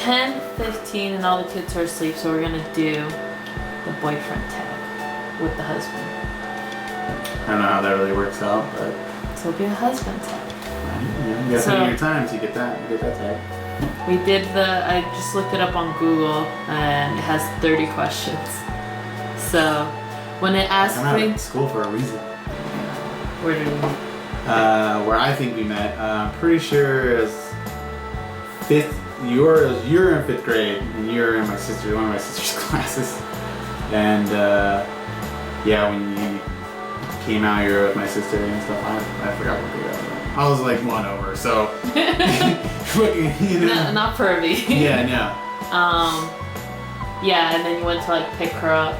10:15 and all the kids are asleep, so we're gonna do the boyfriend tag with the husband. I don't know how that really works out, but So it'll be a husband tag. you gotta put in your time to get that tag. We did I just looked it up on Google and it has 30 questions. So when it asks I'm out me, of school for a reason. where did we meet? Where I think we met, I'm pretty sure it was fifth. You're in fifth grade, and you're in one of my sister's classes. And yeah, when you came out here with my sister and stuff, I forgot what grade I was in. I was like one over, so you know. No, not pervy. Yeah, no. Yeah, and then you went to like pick her up,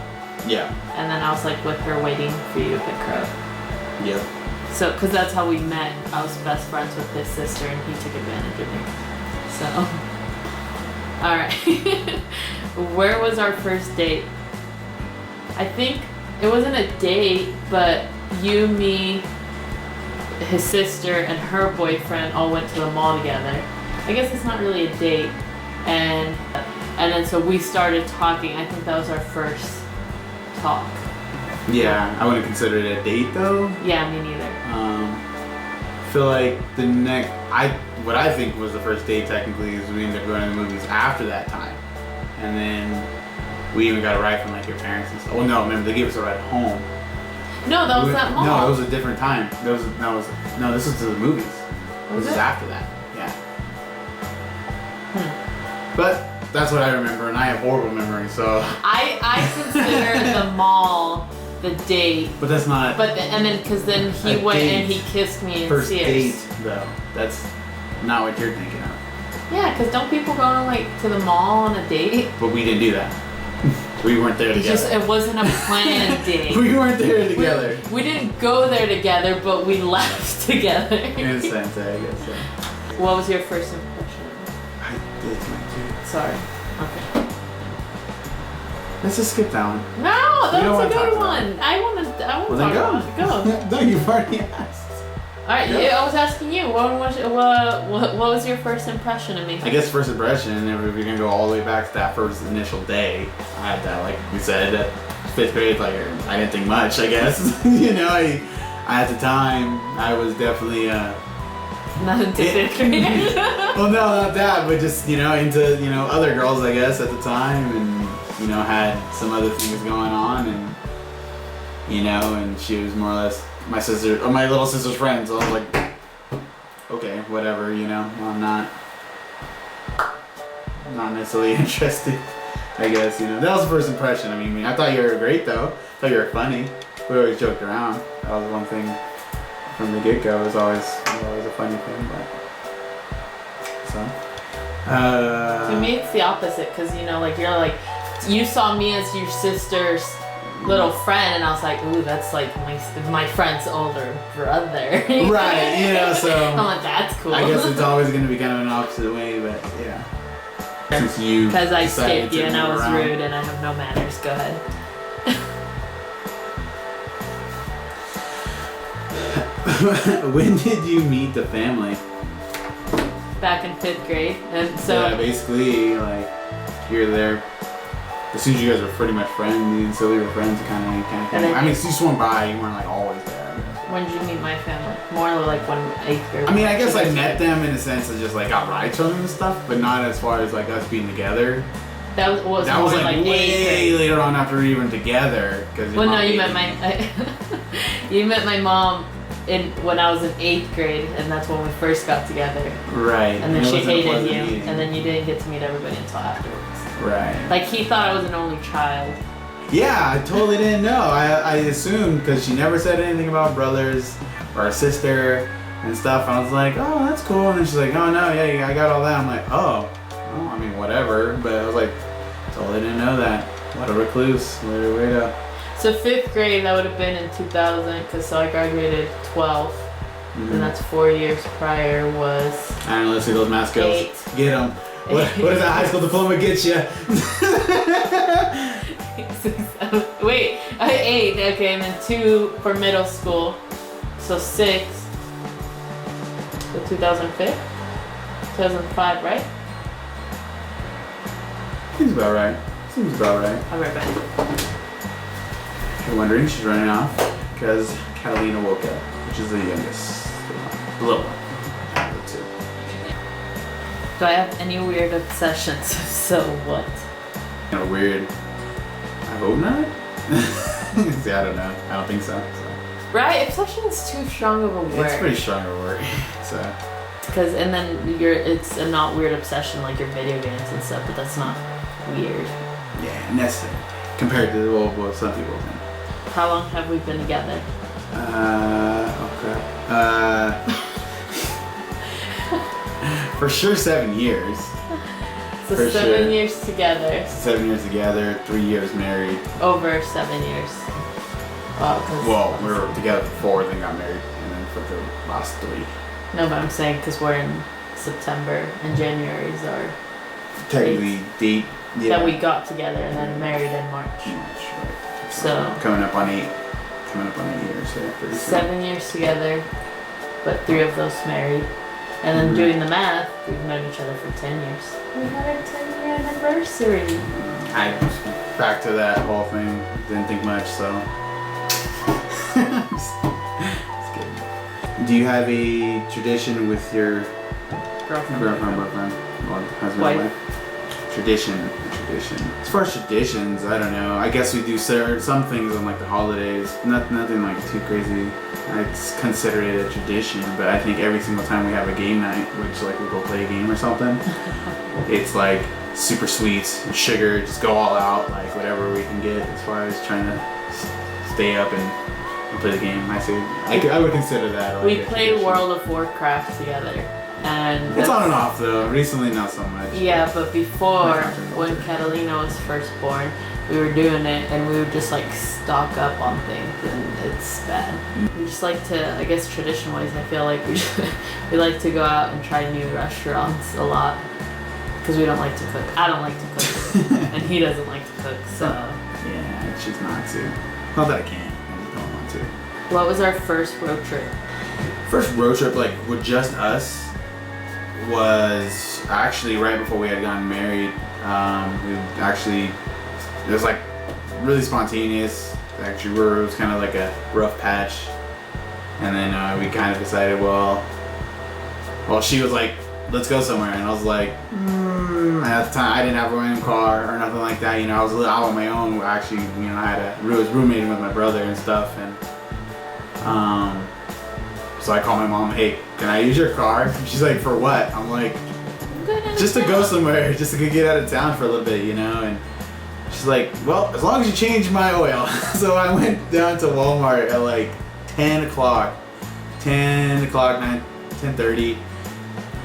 Yeah. and then I was like with her waiting for you to pick her up. Yep. So, cause that's how we met. I was best friends with his sister, and he took advantage of me. So, all right. Where was our first date? I think it wasn't a date, but you, me, his sister, and her boyfriend all went to the mall together. I guess it's not really a date, and then so we started talking. I think that was our first talk. Yeah, I wouldn't consider it a date though. Yeah, me neither. I feel like what I think was the first date technically is we ended up going to the movies after that time, and then we even got a ride from like your parents and stuff. Oh no, remember they gave us a ride home. No, that was that mall. No, it was a different time. This was to the movies. Was This is it? after that. Yeah. But that's what I remember, and I have horrible memory, so. I consider the mall the date. But that's not. Because then he A went date. and he kissed me in first Sears. date though. That's not what you're thinking of. Yeah, because don't people go to the mall on a date? But we didn't do that. We weren't there together. It wasn't a planned date. We weren't there together. We didn't go there together, but we left together. In a sense, I guess so. What was your first impression? I did my too. Sorry. Okay. Let's just skip that one. No, We that don't was a wanna talk good about one. I want to Well talk then about it. Go. No, you've already asked. All right, Go. yeah, I was asking you. What was your first impression of me? I guess first impression, if we're gonna go all the way back to that first initial day, I had that, like we said, fifth grade, like I didn't think much, I guess. You know, I at the time, I was definitely, Not into fifth grade. well, no, not that, but just, into, other girls, I guess, at the time, and, had some other things going on, and, and she was more or less my sister, or my little sister's friend, so I was like, okay, whatever, I'm not necessarily interested, I guess, That was the first impression. I mean, I thought you were great, though. I thought you were funny. We always joked around. That was one thing from the get-go. It was always a funny thing, but... So... To me, it's the opposite, because, you saw me as your sister's little friend, and I was like, ooh, that's like my friend's older brother. Right, so... I'm like, that's cool. I guess it's always going to be kind of an opposite way, but yeah. Since you Because I decided skipped you to and I move was around. rude and I have no manners. Go ahead. When did you meet the family? Back in 5th grade, and so Yeah, basically, you're there. As soon as you guys were pretty much friends, me and Sylvia were friends, kind of And thing. then I mean, you swung by, you weren't always there. I guess. when did you meet my family? More like when 8th grade. I mean, I guess I met them in the sense of just got rides from them and stuff, but not as far as us being together. That was That more was like 8th way grade. later on after we were together. Cause your Well, no, mom you hated met me. you met my mom when I was in 8th grade, and that's when we first got together. Right. And then it she wasn't a hated pleasant you, meeting. and then you didn't get to meet everybody until afterwards. Right. Like he thought I was an only child. Yeah, I totally didn't know. I assumed because she never said anything about brothers or a sister and stuff. I was like, oh, that's cool. And then she's like, oh no, yeah, I got all that. I'm like, oh, I mean, whatever. But I was like, totally didn't know that. What a recluse. Way to. So 5th grade, that would have been in 2000, because I graduated 12th, and that's 4 years prior was I don't know, let's see those math skills. 8. Get them. What does that high school diploma get you? 8, okay, and then 2 for middle school, so 6, so 2005, 2005, right? Seems about right. Seems about right. I'll be right back. If you're wondering, she's running off because Catalina woke up, which is the youngest. The little one. That's it. Do I have any weird obsessions? So what? Kind of weird. I hope not. See, I don't know. I don't think so. Right? Obsession is too strong of a word. It's pretty strong of a word. So. Because and then it's a not weird obsession like your video games and stuff, but that's not weird. Yeah, necessary compared to what some people think. How long have we been together? Oh crap. For sure 7 years. So For 7 sure. years together. 7 years together, 3 years married. Over 7 years. Wow, Well, we were together for 4, then got married, and then for the last 3. No, but I'm saying because we're in September and January is our Technically, date. Yeah. that we got together and then married in March. Right. So coming up on 8 years. Yeah, pretty soon. 7 years together, but 3 of those married. And then doing the math, we've known each other for 10 years. We had our 10-year anniversary. I back to that whole thing. Didn't think much, so. Just kidding. Do you have a tradition with your Girlfriend. boyfriend, or husband, Wife. Tradition. As far as traditions, I don't know. I guess we do some things on like the holidays. Nothing like too crazy. I consider it a tradition, but I think every single time we have a game night, which like we go play a game or something, it's like super sweets and sugar. Just go all out, like whatever we can get as far as trying to stay up and play the game. I would consider that. Like We a played tradition. World of Warcraft together. And It's on and off though. Recently, not so much. Yeah, but before, My friends are when into it. Catalina was first born, we were doing it and we would just like stock up on things and it's bad. We just like to, I guess tradition wise, I feel like we like to go out and try new restaurants a lot because we don't like to cook. I don't like to cook and he doesn't like to cook, so. Yeah, I choose not to. Not that I can't. I just don't want to. What was our first road trip? First road trip, like with just us, was actually right before we had gotten married. It was like really spontaneous. Actually, it was kind of like a rough patch, and then we kind of decided, well, she was like, let's go somewhere, and I was like, at the time I didn't have my own car or nothing like that. I was out on my own. Actually, I was roommating with my brother and stuff, and so I called my mom, hey, can I use your car? And she's like, for what? I'm like, just to go somewhere, just to get out of town for a little bit, and she's like, well, as long as you change my oil. So I went down to Walmart at like 10 o'clock, 10:30.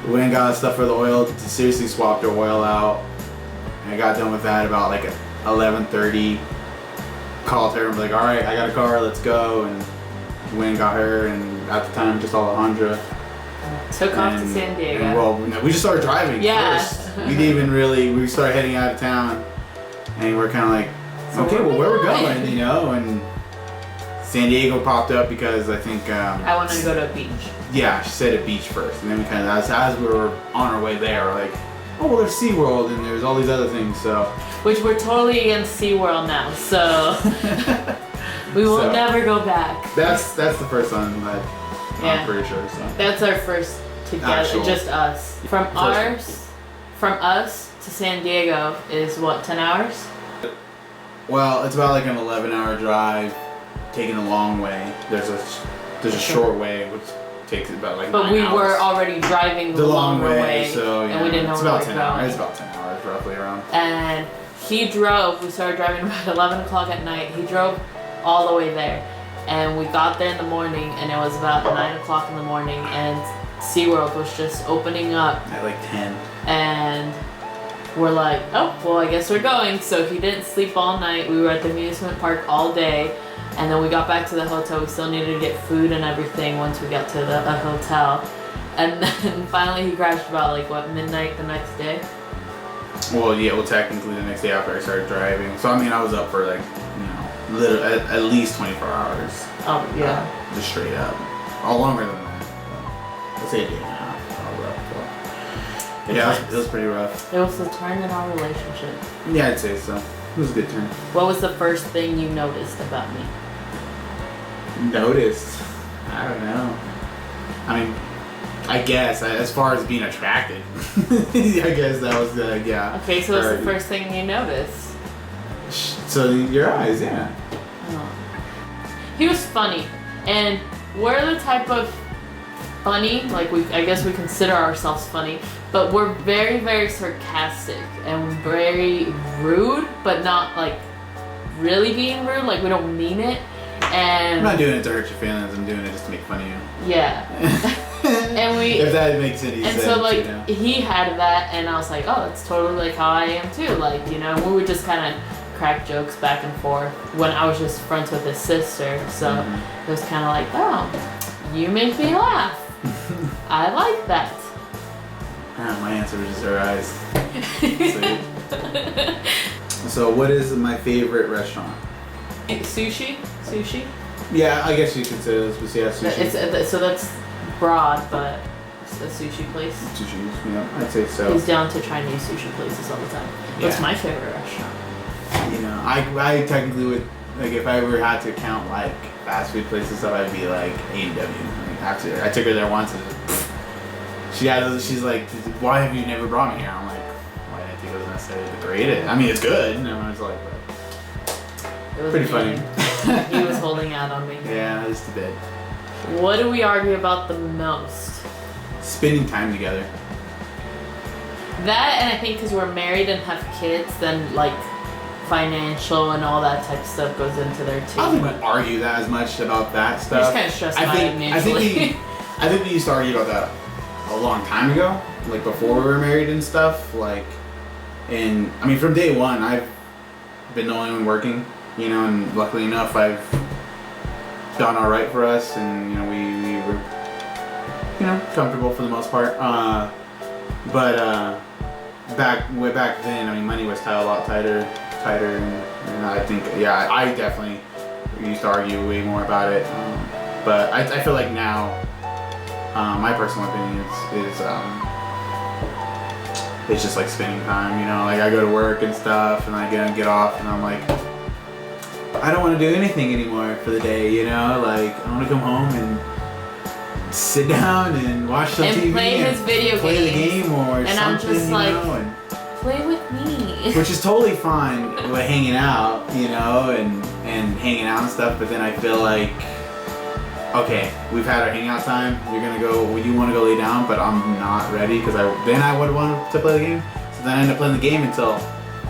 Went and got stuff for the oil, seriously swapped her oil out. And I got done with that about like 11:30. Called her and was like, all right, I got a car, let's go. And went and got her, and at the time, just Alejandra. Took off to San Diego. And, we just started driving first. We didn't even we started heading out of town. And we're kind of like, So okay, well, where we're going, going? And San Diego popped up because I think I wanted to go to a beach. yeah, she said a beach first, and then we kind of as we were on our way there, we're like, oh, well, there's SeaWorld and there's all these other things, so Which we're totally against SeaWorld now, so we will So, never go back. that's the first one that Yeah. I'm pretty sure. So That's our first together, Actual- just us. From us to San Diego is what, 10 hours? well, it's about like an 11-hour drive, taking a long way. There's a short way which takes about like But 9 we hours. were already driving the long longer way, so yeah, and we didn't know it's where about we were 10 hours. going. It's about 10 hours roughly around. And he drove, we started driving about 11 o'clock at night. He drove all the way there. And we got there in the morning, and it was about 9 o'clock in the morning, and SeaWorld was just opening up. At like 10. And we're like, oh, well, I guess we're going. So he didn't sleep all night. We were at the amusement park all day. And then we got back to the hotel. We still needed to get food and everything once we got to the hotel. And then finally he crashed about like, what, midnight the next day? Well, yeah, technically the next day after I started driving. So, I mean, I was up for like, at least 24 hours. Oh, yeah. Just straight up. All longer than that. Let's say a day and a half. Good Yeah, times. it was pretty rough. It was the turn in our relationship. Yeah, I'd say so. It was a good turn. What was the first thing you noticed about me? Noticed? I don't know. I mean, I guess as far as being attracted, I guess that was yeah. Okay, so what's the priority. first thing you noticed? So your eyes, yeah. Oh. He was funny, and we're the type of funny, like I guess we consider ourselves funny, but we're very, very sarcastic and very rude, but not like really being rude, like we don't mean it. And I'm not doing it to hurt your feelings. I'm doing it just to make fun of you. yeah. And we if that makes any and sense. so like you know? he had that, and I was like, oh, that's totally like how I am too. Like, you know, we would just kind of crack jokes back and forth when I was just friends with his sister. So it was kind of like, oh, you make me laugh. I like that. My answer was just her eyes. So what is my favorite restaurant? Sushi. Yeah, I guess you consider this, but yeah, sushi. So that's broad, but it's a sushi place. Sushi, yeah, I'd say so. He's down to try new sushi places all the time. What's Yeah. my favorite restaurant? You know, I technically would, like, if I ever had to count like fast food places, stuff, I'd be like A&W. Like, actually, I took her there once, and she's like, why have you never brought me here? I'm like, well, I didn't think it was necessarily the greatest. I mean, it's good. And I was like, It was pretty funny. amazing. He was holding out on me. Yeah, just a bit. What do we argue about the most? Spending time together. That, and I think because we're married and have kids, then like financial and all that type of stuff goes into there too. I don't think we argue that as much about that We're stuff. just kind of stressed out mutually. I think we used to argue about that a long time ago, like before we were married and stuff. Like, and I mean, from day one, I've been the only one working, you know, and luckily enough, I've done all right for us, and you know, we were, you know, comfortable for the most part. But way back then, I mean, money was tied a lot tighter, and I think, yeah, I definitely used to argue way more about it. But I feel like now, my personal opinion is it's just like spending time, you know, like I go to work and stuff, and I get off, and I'm like, I don't want to do anything anymore for the day, you know, like I want to come home and sit down and watch some And TV play his video play the games. game or And something, I'm just you like, know, and, play with me. which is totally fine with hanging out, you know, and hanging out and stuff. But then I feel like, okay, we've had our hangout time. You're gonna go. You want to go lay down, but I'm not ready because I would want to play the game. So then I end up playing the game until,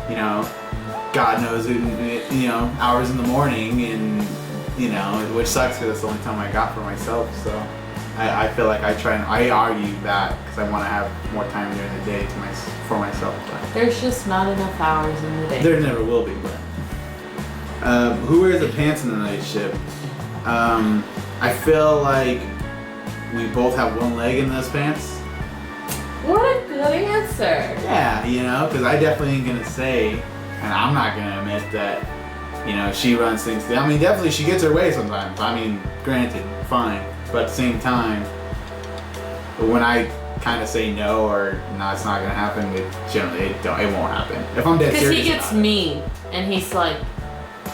you know, God knows, you know, hours in the morning, and you know, which sucks because that's the only time I got for myself. So I feel like I argue that because I want to have more time during the day for myself. But There's just not enough hours in the day. there never will be. But who wears the pants in the night shift? I feel like we both have one leg in those pants. What a good answer. Yeah, you know, because I definitely ain't gonna say, and I'm not gonna admit that, you know, she runs things. I mean, definitely she gets her way sometimes. I mean, granted, fine, but at the same time, when I kind of say no or no, it's not gonna happen, it won't happen. If I'm dead Because serious, he gets about it. mean, and he's like,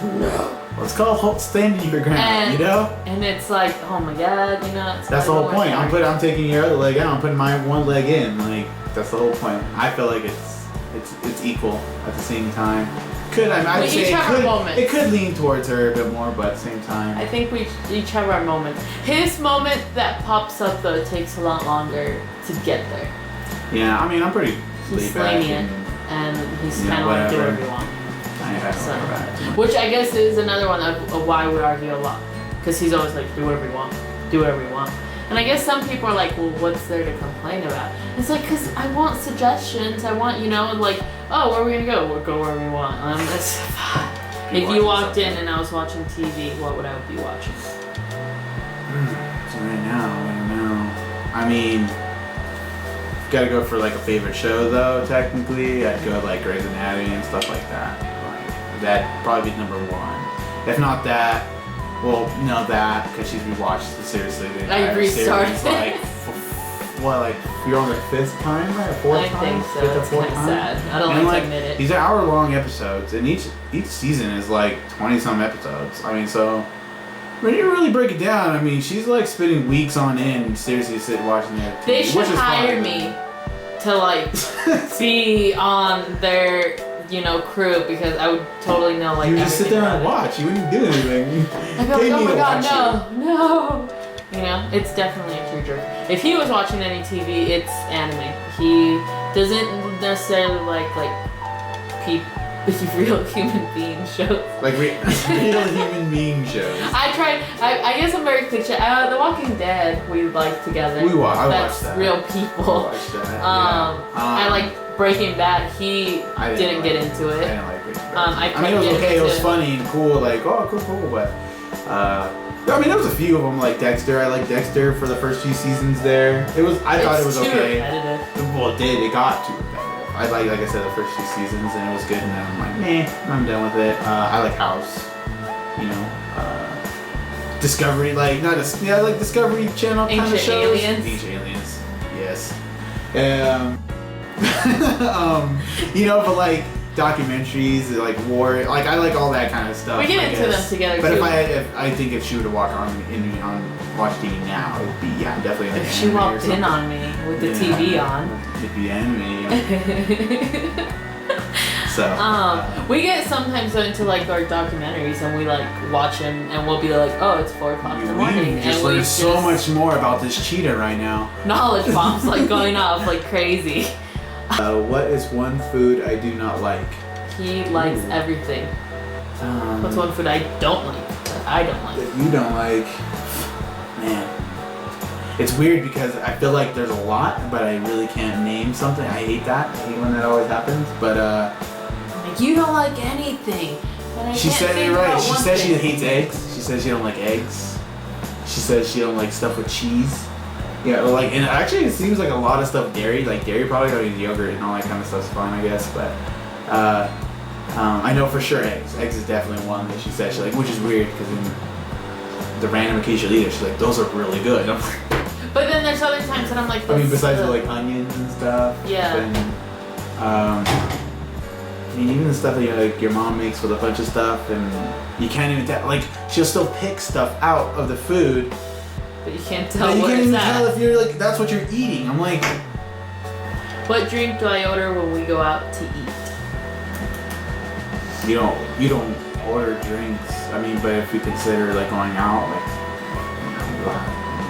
no. Well, it's called standing your ground, And, you know. And it's like, oh my god, you know. It's That's the whole like, point. I'm taking your other leg out. I'm putting my one leg in. Like, that's the whole point. I feel like it's equal at the same time. I'd We say each have our moments. it could lean towards her a bit more, but at the same time. I think we each have our moments. His moment that pops up though takes a lot longer to get there. Yeah, I mean, I'm pretty He's laid back lenient, and he's Yeah, kind of like do whatever. whatever you want. I don't So, know about it. which I guess is another one of why we argue a lot, because he's always like, do whatever you want, do whatever you want. And I guess some people are like, well, what's there to complain about? It's like, because I want suggestions. I want, you know, like, oh, where are we going to go? We'll go where we want. If you walked in and I was watching TV, what would I be watching? So right now, I don't know. I mean, gotta go for like a favorite show though. Technically, I'd go like Grey's Anatomy and stuff like that. Like, that'd probably be number one. If not that, well, no, that because she's rewatched the seriously. The I entire restarted series, like what, like you're on the fifth time, right? Fourth I time? think so. Fifth or It's fourth kind of time? sad. I don't And, like to admit it. These are hour-long episodes, and each season is like 20-some episodes. I mean, so when you really break it down, I mean, she's like spending weeks on end, seriously sitting watching that. They should which is hire fine. me to like be on their, crew because I would totally know like You would just sit everything there and about it. watch. You wouldn't do anything. I'd be like, Pay oh me my to god, watch no. It's definitely a tearjerker. If he was watching any TV, it's anime. He doesn't necessarily like real human being shows. Like real human being shows. I guess I'm very cliche. The Walking Dead we like together. I watched That's that. real I people. watched that. I like Breaking Bad. He I didn't get into I it. didn't like Breaking Bad. I mean, it was couldn't okay. get It was into funny and cool. Like, oh, cool. But I mean, there was a few of them like Dexter. I liked Dexter for the first few seasons. There, I thought it was too okay. repetitive. Well, it got too repetitive. I like I said, the first few seasons, and it was good. And then I'm like, I'm done with it. I like House. Discovery, like not a, like Discovery Channel kind of Ancient shows. Aliens. Ancient Aliens, yes. But like documentaries, like war, like I like all that kind of stuff. We get I into guess. them together But too. I think if she were to walk on watch TV now, it would be definitely. If she walked in on me with the TV on. It'd be anime. So. We get sometimes into like our documentaries and we like watch them and we'll be like, oh, it's 4 o'clock in the morning, We just and we learned so much more about this cheetah right now. knowledge bombs like going off like crazy. What is one food I do not like? He likes everything. What's one food I don't like that I don't like? That you don't like? Man. It's weird because I feel like there's a lot, but I really can't name something. I hate that. I hate when that always happens. But Like, you don't like anything. But I she can't said it think right. about She one said she thing. hates eggs. She says she don't like eggs. She says she don't like stuff with cheese. Yeah, like, and actually it seems like a lot of stuff dairy, like dairy products, I mean yogurt and all that kind of stuff's fine, I guess. But I know for sure eggs. Eggs is definitely one that she said she like, which is weird because in the random occasional eater, she's like, those are really good. I'm like, But then there's other times that I'm like, I mean, this- besides the like onions and stuff. Yeah. And, I mean, even the stuff that your mom makes with a bunch of stuff, and you can't even tell. Like, she'll still pick stuff out of the food. But you can't tell But you what can't it's even tell at. if you're like that's what you're eating. I'm like, What drink do I order when we go out to eat? you don't order drinks. I mean, but if we consider like going out, like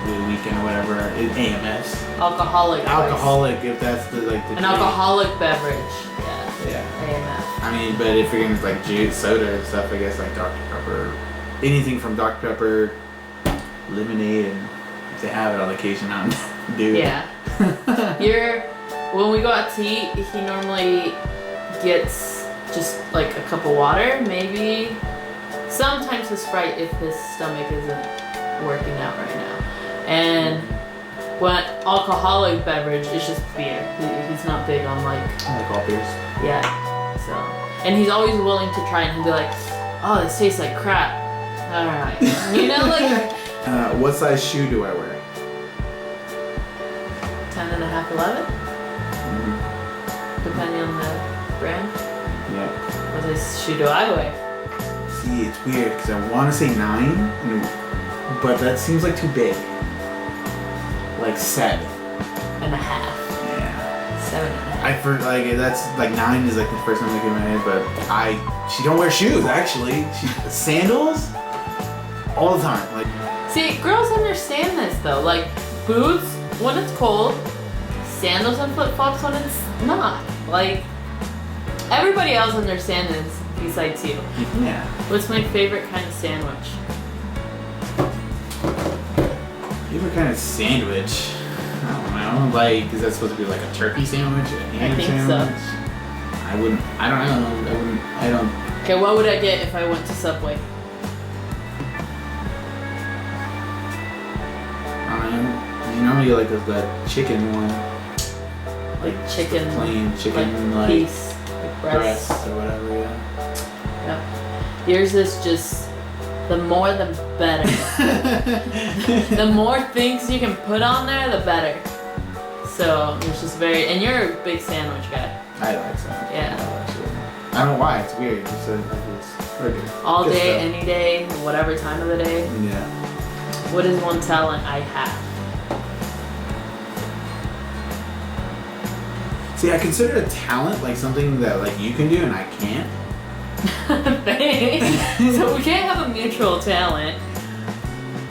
the weekend or whatever, AMS. Alcoholic. Alcoholic, if that's the like the An drink. alcoholic beverage. Yeah. Yeah. AMF. I mean, but if you're gonna like juice, soda and stuff, I guess like Dr. Pepper, anything from Dr. Pepper, lemonade, and if they have it on occasion, I'm dude. Yeah. When we go out to eat, he normally gets just like a cup of water, maybe. Sometimes a Sprite if his stomach isn't working out right now. And when alcoholic beverage is just beer. He's not big on like. I like all beers. Yeah. So, and he's always willing to try, and he'll be like, "Oh, this tastes like crap." All right. Like. What size shoe do I wear? 10 and a half, 11, Mm-hmm. depending on the brand. Yeah. What size shoe do I wear? See, it's weird because I want to say 9, but that seems like too big. Like 7. And a half. Yeah. 7 and a half. That's like 9 is like the first time that came in my head, but she don't wear shoes actually. sandals all the time. Like See, girls understand this though. Like boots when it's cold, sandals and flip flops when it's not. Like everybody else understands this besides you. yeah. What's my favorite kind of sandwich? Favorite kind of sandwich? I don't know. Like, is that supposed to be like a turkey sandwich? A ham think so. sandwich? I don't. Okay, what would I get if I went to Subway? I don't know. You normally get like the chicken one. Like chicken, Plain chicken, like piece, like breast. breast or whatever, yeah. Yep. Yours is just the more the better. The more things you can put on there, the better. So it's just very, and you're a big sandwich guy. I like sandwiches. Yeah. I don't know why. It's weird. It's very good. All Good day, stuff. any day, whatever time of the day. Yeah. What is one talent I have? See, I consider a talent like something that like you can do and I can't. Thanks. So we can't have a mutual talent.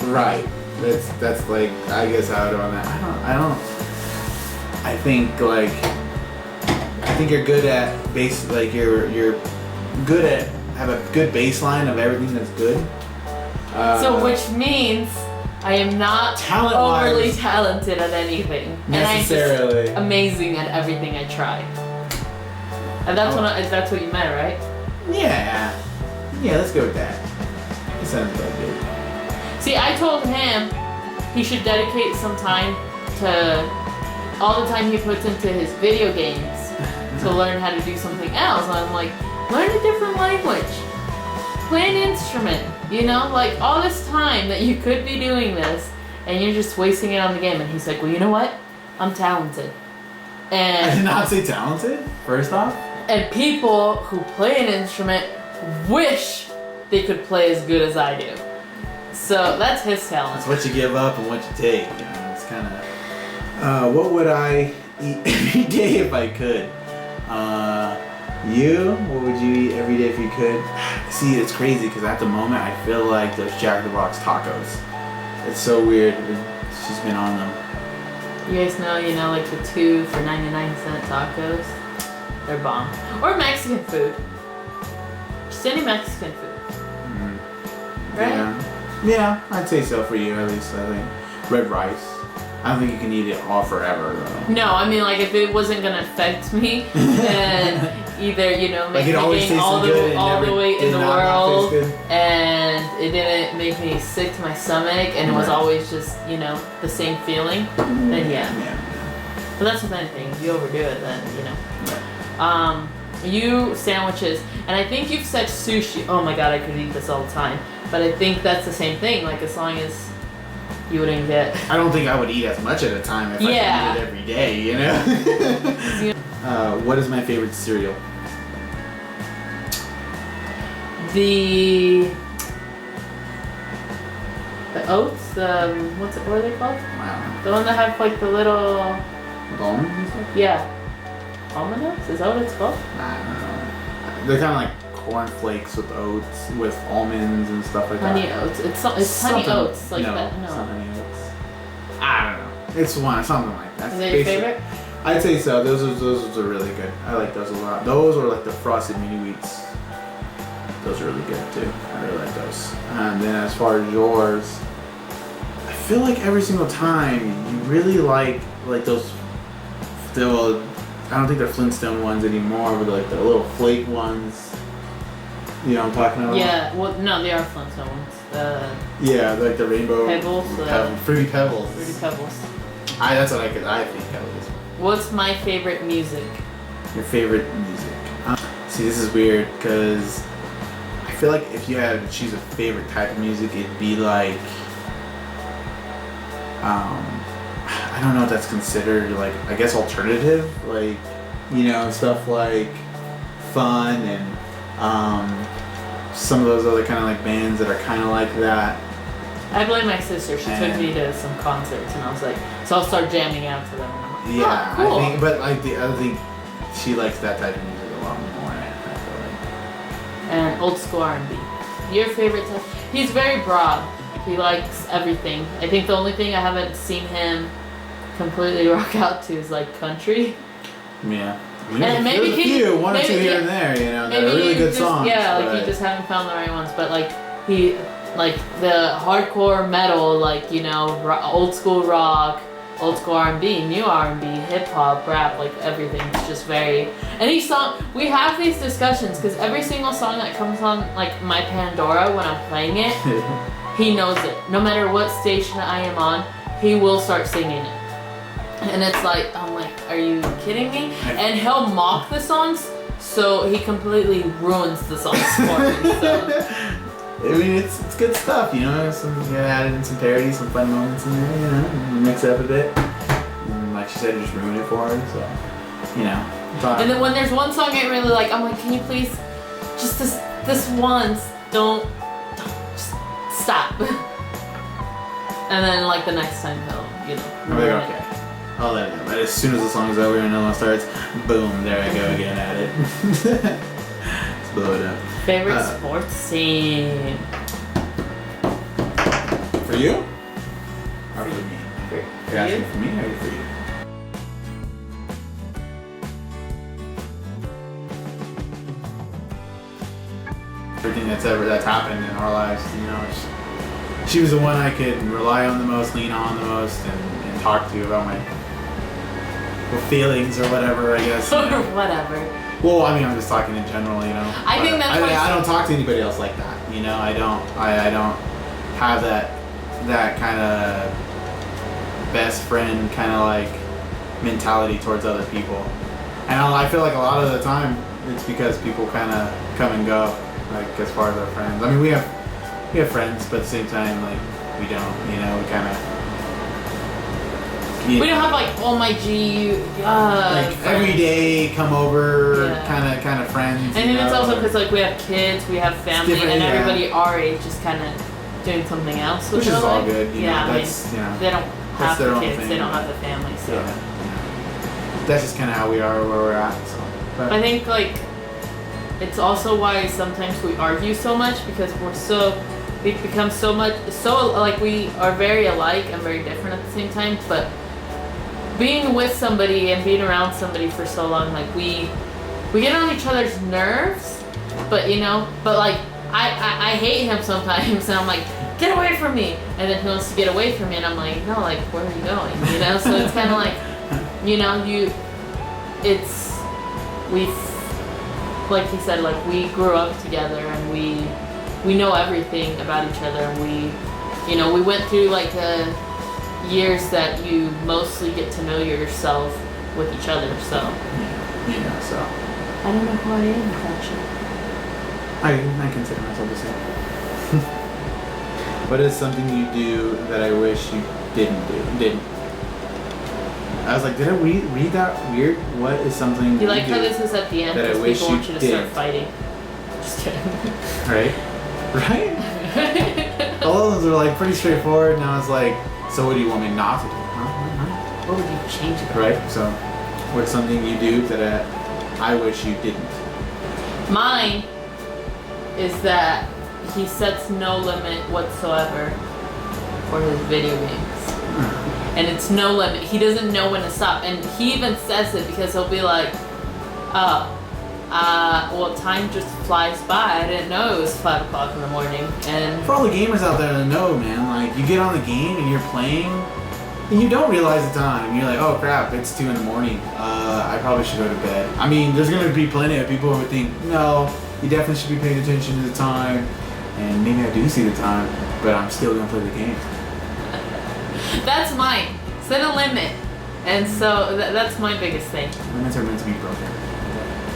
Right. That's like I guess I would on that. I think you're good at like you're good at have a good baseline of everything that's good. So which means I am not Talent-wise- overly talented at anything. And I'm necessarily. just amazing at everything I try. And that's that's what you meant, right? Yeah. Yeah, let's go with that. That sounds about good. See, I told him he should dedicate some time to all the time he puts into his video games to learn how to do something else. And I'm like, learn a different language. Play an instrument. You know, like all this time that you could be doing this and you're just wasting it on the game. And he's like, well, you know what? I'm talented. I did And not say talented, first off. and people who play an instrument wish they could play as good as I do. So that's his talent. It's what you give up and what you take. You know, it's kind of. What would I eat every day if I could? What would you eat every day if you could? See, it's crazy because at the moment I feel like those Jack in the Box tacos. It's so weird. It's just been on them. You guys know, like the 2 for 99-cent tacos? They're bomb. Or Mexican food. Just any Mexican food. Right? Yeah, I'd say so for you at least. I think red rice. I don't think you can eat it all forever though. No, I mean like if it wasn't gonna affect me, then either make it me always gain all tasted good and the never weight in did the not world, taste good. and it didn't make me sick to my stomach, and it was Right. always just the same feeling. Then yeah. But that's with anything. If you overdo it, then you sandwiches, and I think you've said sushi. Oh my god, I could eat this all the time. But I think that's the same thing. Like as long as you wouldn't get. I don't think I would eat as much at a time if I could eat it every day. You know. What is my favorite cereal? The oats. What are they called? Wow. The one that have like the little. Bones and stuff? Yeah. Almond oats? Is that what it's called? I don't know. They're kind of like cornflakes with oats, with almonds and stuff like Honey that. oats. It's honey oats like that. It's No. not honey oats. I don't know. It's something like that. Is that your favorite? I'd say so. Those are really good. I like those a lot. Those or like the frosted mini wheats. Those are really good too. I really like those. And then as far as yours, I feel like every single time you really like those. Still, I don't think they're Flintstone ones anymore, but like the little flake ones. You know what I'm talking about? Yeah. Well, no, they are Flintstone ones. Yeah, like the rainbow Pebbles, fruity pebbles. Fruity Pebbles. That's what I think at least. What's my favorite music? Your favorite music? See, this is weird because I feel like if you had to choose a favorite type of music, it'd be like, I don't know if that's considered like, I guess alternative, like, stuff like Fun and some of those other kind of like bands that are kind of like that. I blame my sister. She took me to some concerts, and I was like, so I'll start jamming out to them. And I'm like, Yeah, oh, cool. I think, but like I think she likes that type of music a lot more. I feel like. And old school R&B. Your favorite type? He's very broad. He likes everything. I think the only thing I haven't seen him completely rock out to is like country. Yeah. I mean, And maybe there's a few, one or two here and there, that are really good songs. Yeah, like you just haven't found the right ones. But like he, like the hardcore metal, like old school rock, old school R&B, new R&B, hip hop, rap, like everything. It's just very. Any song we have these discussions because every single song that comes on like my Pandora when I'm playing it, he knows it. No matter what station I am on, he will start singing it. And it's like, I'm like, are you kidding me? And he'll mock the songs, so he completely ruins the songs for me. So. I mean, it's good stuff, added in some parodies, some fun moments in there, mix it up a bit. And my like she said, just ruin it for her. So, you know. But, And then when there's one song I really like, I'm like, can you please, just this once, don't just stop. And then like the next time he'll, you know. I'm like, okay. I'll let it go. But as soon as the song's over and another one starts, boom, there I go again at it. Let's blow it up. Favorite sports team? For you? Or for me? For You're asking you? for me or for you? Everything that's happened in our lives, you know, she was the one I could rely on the most, lean on the most, and talk to about my feelings or whatever, I guess. You know. Or whatever. Well, I mean, I'm just talking in general, you know. I think that's why I don't talk to anybody else like that, you know. I don't have that kind of best friend kind of like mentality towards other people, and I feel like a lot of the time it's because people kind of come and go, like as far as our friends. I mean, we have friends, but at the same time, like we don't, you know, we kind of. We don't have like, oh my G, like friends. every day come over, Yeah. kind of friends. And then you it's know, also or- because like we have kids, we have family, different, and yeah. everybody our age is kind of doing something else with Which is their all life. good, you yeah, know, I that's, mean, you know, they don't that's have their the own kids, thing, they don't but- have the family, so. yeah. That's just kind of how we are, where we're at. So, but I think like it's also why sometimes we argue so much because we've become so like we are very alike and very different at the same time, but being with somebody and being around somebody for so long, like we get on each other's nerves, but you know, but like I hate him sometimes and I'm like, get away from me, and then he wants to get away from me and I'm like, no, like where are you going, you know? So it's kind of like, you know, like he said, like we grew up together and we know everything about each other, and we went through like years that you mostly get to know yourself with each other, so yeah, so I don't know who I am without you. I consider myself the same. What is something you do that I wish you didn't? I was like, did I read that weird? What is something You like do how this is at the end that I because wish people want you you to start did? fighting. Just kidding. Right? Right? All of those are like pretty straightforward. Now it's like, so what do you want me not to do? Huh? What would you change about it? Right? So, what's something you do that I wish you didn't? Mine is that he sets no limit whatsoever for his video games. And it's no limit. He doesn't know when to stop. And he even says it because he'll be like, well, time just flies by. I didn't know it was 5 o'clock in the morning. And For all the gamers out there that know, man, like you get on the game and you're playing, and you don't realize the time. You're like, oh crap, it's 2 in the morning. I probably should go to bed. I mean, there's gonna be plenty of people who would think, no, you definitely should be paying attention to the time. And maybe I do see the time, but I'm still gonna play the game. that's mine. Set a limit. And so that's my biggest thing. Limits are meant to be broken.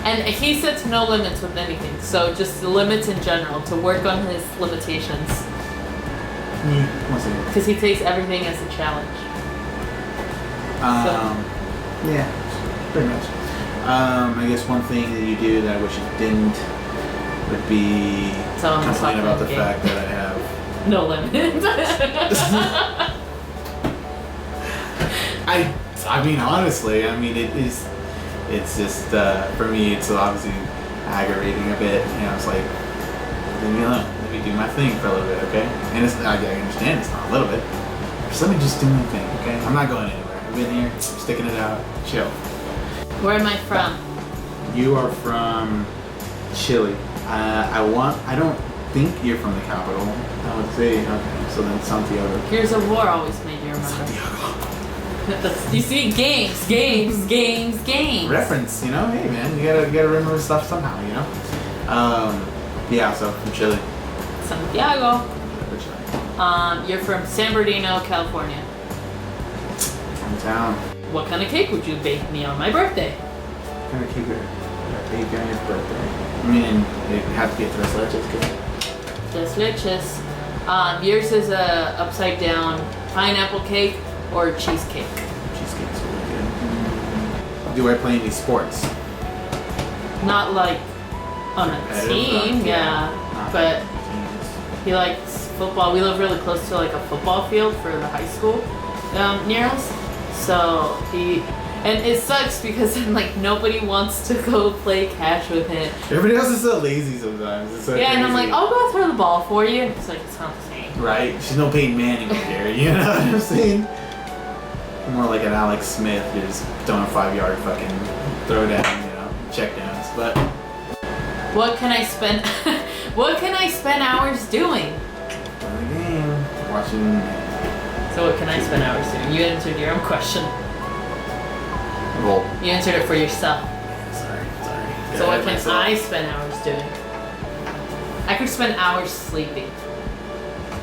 And he sets no limits with anything. So just the limits in general, to work on his limitations. One second. Because he takes everything as a challenge. Yeah, pretty much. I guess one thing that you do that I wish you didn't would be Tell him to complain stop about the playing fact that I have. No limit. I mean, honestly, I mean, it's just, for me, it's obviously aggravating a bit. You know, it's like, leave me alone. Let me do my thing for a little bit, okay? And I understand it's not a little bit. Just let me just do my thing, okay? I'm not going anywhere. I've been here, I'm sticking it out. Chill. Where am I from? You are from Chile. I don't think you're from the capital. I would say, okay, so then Santiago. Gears of War always made you remember. Santiago. You see, games. Reference, you know? Hey man, you gotta remember stuff somehow, you know? Yeah, so from Chile. Santiago. For Chile. You're from San Bernardino, California. Hometown. What kind of cake would you bake me on my birthday? Kind of keep it a big guy's birthday. I mean, it would have to get tres leches, Tres leches. Yours is a upside down pineapple cake or cheesecake. cheesecake's really good. Do I play any sports? Not like on a Competitive, team, yeah. Not But teams. he likes football. We live really close to like a football field for the high school near us. So and it sucks because then like nobody wants to go play catch with him. Everybody else is so lazy sometimes. It's so Yeah, and I'm like, crazy. I'll go throw the ball for you. And it's like, it's not the same. Right? She's no Peyton Manning over here, you know what I'm saying? More like an Alex Smith, you're just throwing a 5-yard fucking throw down, you know, check downs. But What can I spend what can I spend hours doing? playing the game, watching. So what can I spend hours doing? You answered your own question. Well, You answered it for yourself. sorry. So what can myself. I spend hours doing? I could spend hours sleeping.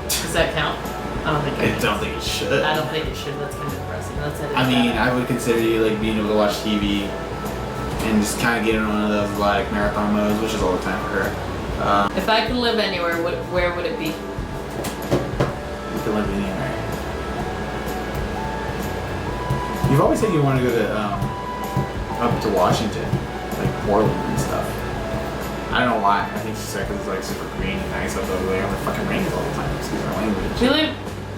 Does that count? I don't think it I counts. don't think it should. I don't think it should. That's kind of depressing. Let's edit I mean, that out. I would consider you like being able to watch TV and just kind of get in one of those like marathon modes, which is all the time for her. If I could live anywhere, where would it be? You can live anywhere. You've always said you want to go to up to Washington, like Portland and stuff. I don't know why. I think it's because it's like super green and nice up over there. It fucking rains all the time. Excuse my language. We live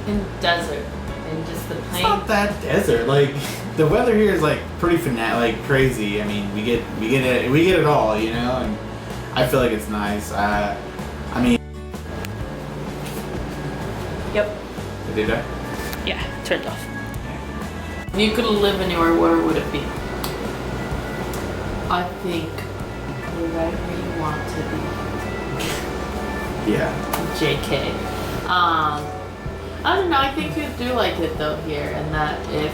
in desert, and just the It's plain. not that desert. Like the weather here is like pretty like crazy. I mean, we get it all, you know. And I feel like it's nice. I mean, Yep. did I? Yeah, turned off. If you could live anywhere, where would it be? I think right where you want to be. Yeah. JK. I don't know, I think you do like it though here, and that if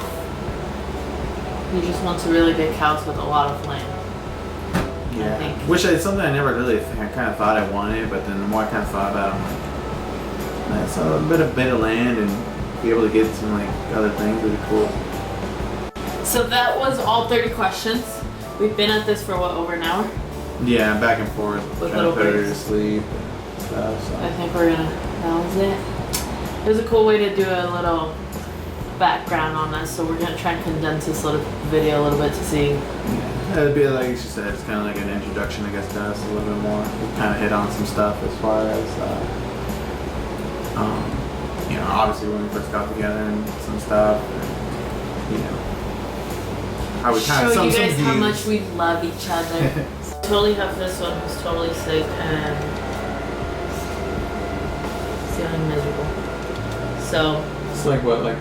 you just want a really big house with a lot of land. Yeah. I think. Which is something I never really kind of thought I wanted, but then the more I kind of thought about it, I'm like, that's a bit of land and be able to get some like other things would be cool. So that was all 30 questions. We've been at this for what, over an hour? Yeah, back and forth, With trying to little put her to breaks. sleep and stuff. I So. think that was it. It was a cool way to do a little background on us, so we're gonna try and condense this little video a little bit to see. Yeah, it'd be like she said, it's kind of like an introduction, I guess, to us a little bit more. We kind of hit on some stuff as far as, you know, obviously when we first got together and some stuff, and, you know, how we kind of Show you some guys how views. much we love each other. Totally have this one who's totally sick and feeling miserable. So It's like what, like,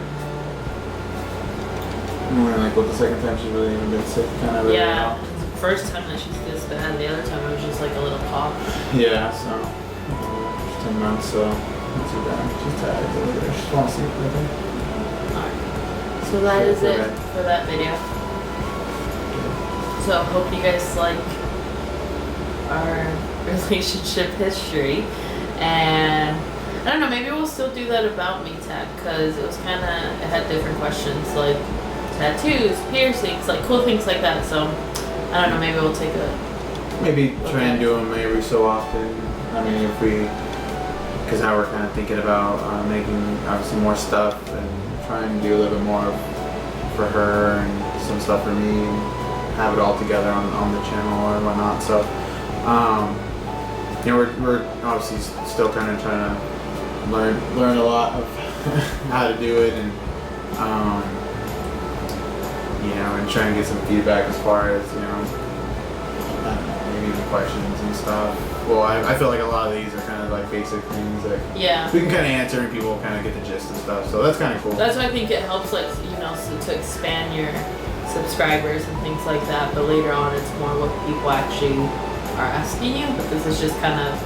what the second time she's really even been sick, kind of. yeah, it's the first time that she's this bad. The other time it was just like a little cough. Yeah, so, 10 months, so, not too bad. She's tired over there. She's falling asleep, I think. Alright. So that is it for that video. So hope you guys like our relationship history, and I don't know, maybe we'll still do that about me tag, because it was kind of, it had different questions like tattoos, piercings, like cool things like that. So I don't know, maybe we'll take a Maybe try Okay. and do them every so often. I mean, if we, because now we're kind of thinking about making obviously more stuff and try and do a little bit more for her and some stuff for me and have it all together on the channel or whatnot. So, you know, we're obviously still kind of trying to learn a lot of how to do it and, you know, and try and get some feedback as far as, you know, maybe even questions and stuff. Well, I feel like a lot of these are kind of like basic things that yeah. we can kind of answer and people kind of get the gist of stuff. So that's kind of cool. That's why I think it helps, like, you know, so to expand your subscribers and things like that. But later on, it's more what people actually are asking you. But this is just kind of,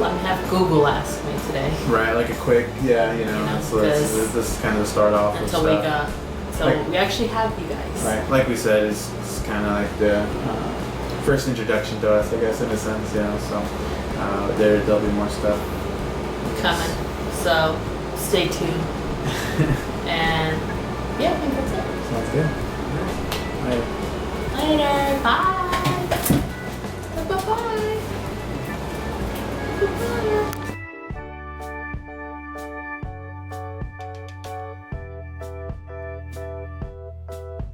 let me have Google ask me today. Right, like a quick, yeah, you know. You know, So this is kind of the start off Until with we stuff. so we actually have you guys. Right, like we said, it's kind of like the first introduction to us, I guess, in a sense, you know. So there'll be more stuff coming. So stay tuned. And yeah, I think that's it. Sounds good. All right. Later. Bye. Bye. Bye. Bye.